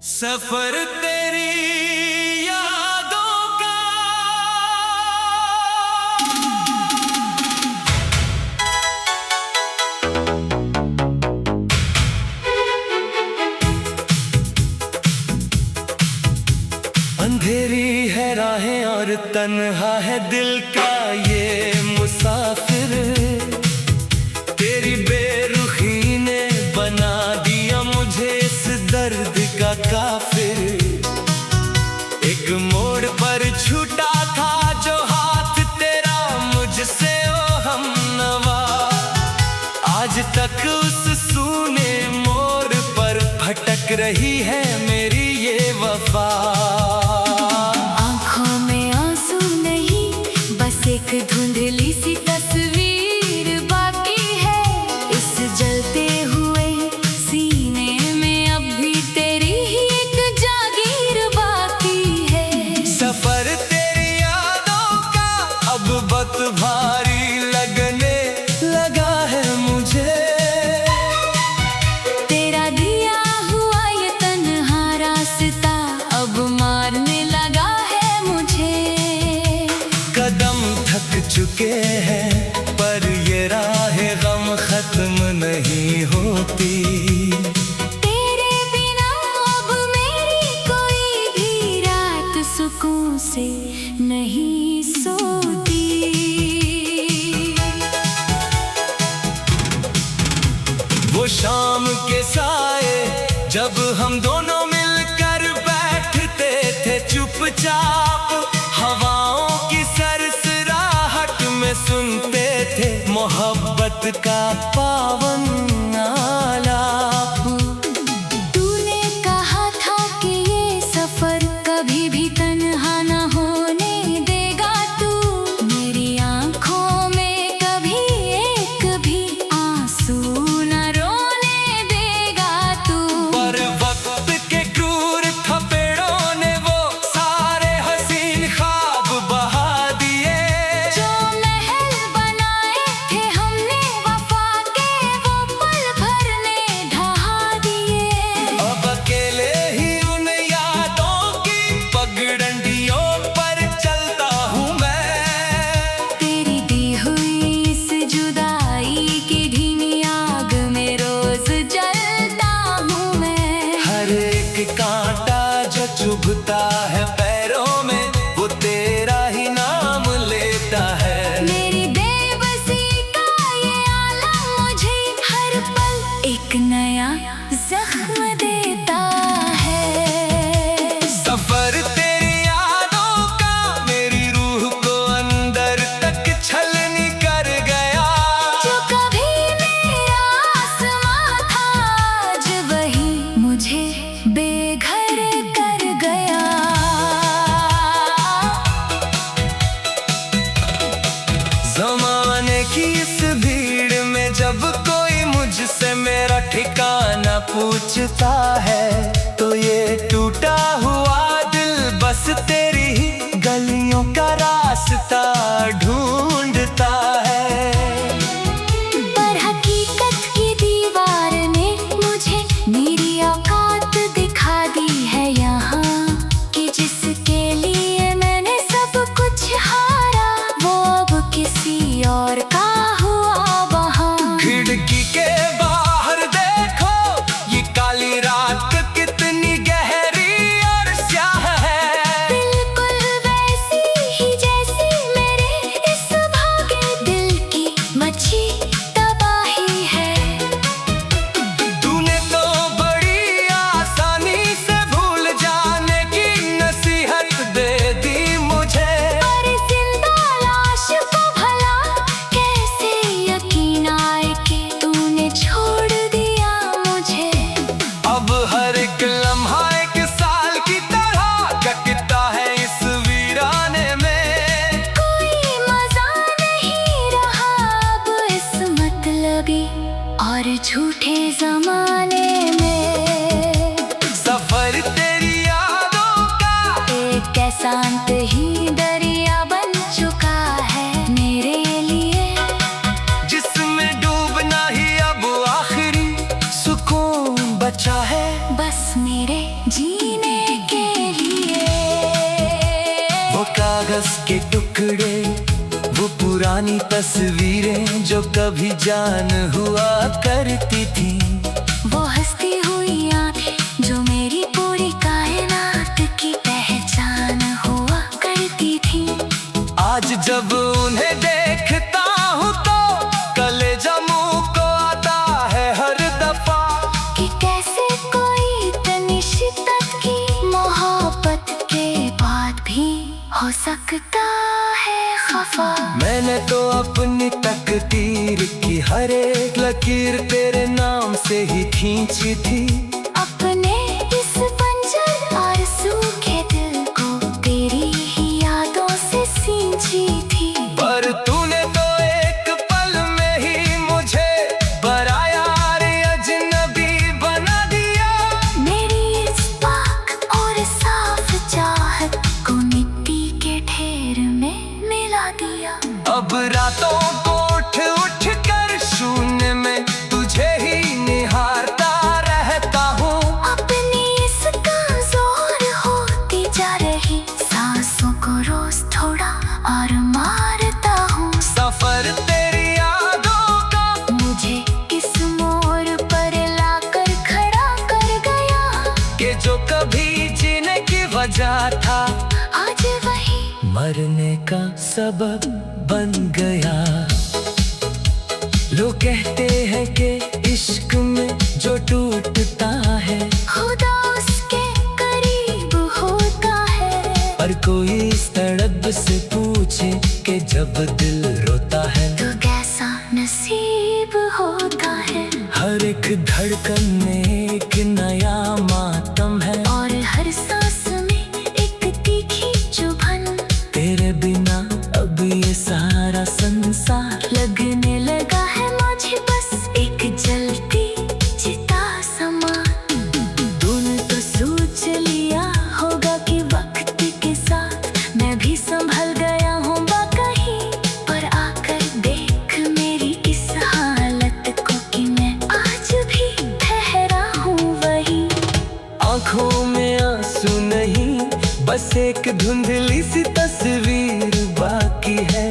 सफर तेरी यादों का। अंधेरी है राहें और तन्हा है दिल का ये मुसाफिर। तेरी बेरुखी ने बना दिया मुझे इस दर्द का काफिर। एक मोड़ पर छूटा था जो हाथ तेरा मुझसे ओ हमनवा। आज तक उस सूने मोड़ पर भटक रही है मेरी ये वफा। आँखों में आंसू नहीं, बस एक धुंधली सी तस्वीर बाकी है। इस जलते हुए सीने में अब भी तेरी ही एक जागीर बाकी है। सफर तेरी यादों का अब वक्त भारी लगने लगा है मुझे। तेरा दिया हुआ ये तन्हा रास्ता अब मारने लगा है मुझे। कदम थक चुके हैं पर ये राहें गम खत्म नहीं होती। तेरे बिना अब मेरी कोई भी रात सुकून से नहीं सोती। वो शाम के साए जब हम दोनों मिलकर बैठते थे चुपचाप। हवाओं की सरसराहट में सुनते थे मोहब्बत का पावन आलाप। तूने कहा था कि ये सफर कभी भी तन्हा न होने देगा तू। मेरी आंखों में कभी एक भी आंसू न रोने देगा तू। पर वक्त के क्रूर थपेड़ों ने वो सारे हसीन ख्वाब बहा दिए। जो महल बनाए थे हमने वफा के वो पल भर ने ढहा दिए। अब अकेले ही उन यादों की पगडंडियों पर चलता हूँ मैं। तेरी दी हुई इस जुदाई की धीमी आग में रोज जलता हूँ मैं। हर एक कांटा जो चुभता है पैरों में वो तेरा ही नाम लेता है। मेरी बेबसी का ये आलम मुझे हर पल एक नया जख्म देता है। सफर तेरी यादों का मेरी रूह को अंदर तक छलनी कर गया। जो कभी मेरा आसमां था आज वही मुझे बेघर कर गया। ज़माने की इस भीड़ में जब कोई मुझसे मेरा ठिकाना पूछता है तो ये टूटा हुआ दिल बस तेरी ही गलियों का रास्ता ढूंढता है। पर हकीकत की दीवार ने मुझे मेरी औकात दिखा दी है यहाँ। कि जिसके लिए मैंने सब कुछ हारा वो अब किसी और का हुआ वहाँ। खिड़की के बाहर देखो ये काली रात कितनी गहरी और स्याह है। दिल बस मेरे जीने के लिए। वो कागज के टुकड़े, वो पुरानी तस्वीरें जो कभी जान हुआ करती थी। वो हंसती हुई आंखें जो मेरी पूरी कायनात की पहचान हुआ करती थी। आज जब उन्हें देखता हूँ तो कलेजा मुंह को आता है हर दफा कि कैसे कोई इतनी शिद्दत की मोहब्बत के बाद भी हो सकता है खफा। मैंने तो अपनी तकदीर की हर एक लकीर तेरे नाम से ही खींची थी। अपने इस बंजर और सूखे दिल को तेरी ही यादों से सींची थी। पर तूने तो एक पल में ही मुझे पराया रे अजनबी बना दिया। मेरी इस पाक और साफ चाहत को मिट्टी के ढेर में मिला दिया। अब रातों को उठ कर शून्य में तुझे ही निहारता रहता हूँ। अपनी इस कमजोर होती जा रही सांसों को रोज थोड़ा और मारता हूँ। सफर तेरी यादों का मुझे इस मोड़ पर लाकर खड़ा कर गया कि जो कभी जीने की वजह था आज वही मरने का सबब बन गया। लोग कहते हैं कि इश्क में जो टूटता है खुदा उसके करीब होता है। पर कोई इस तड़प से पूछे कि जब दिल रोता है तो कैसा नसीब होता है। हर एक धड़कन में एक नया मातम है और हर सांस में एक तीखी चुभन। तेरे बिना अब ये सारा संसार लगने लगा है मुझे बस एक जलती चिता समान। तूने तो सोच लिया होगा कि वक्त के साथ मैं भी संभल गया हूँ कहीं। पर आकर देख मेरी इस हालत को कि मैं आज भी ठहरा हूँ वही। आंखों में आंसू नहीं, बस एक धुंधली सी तस्वीर बाकी है।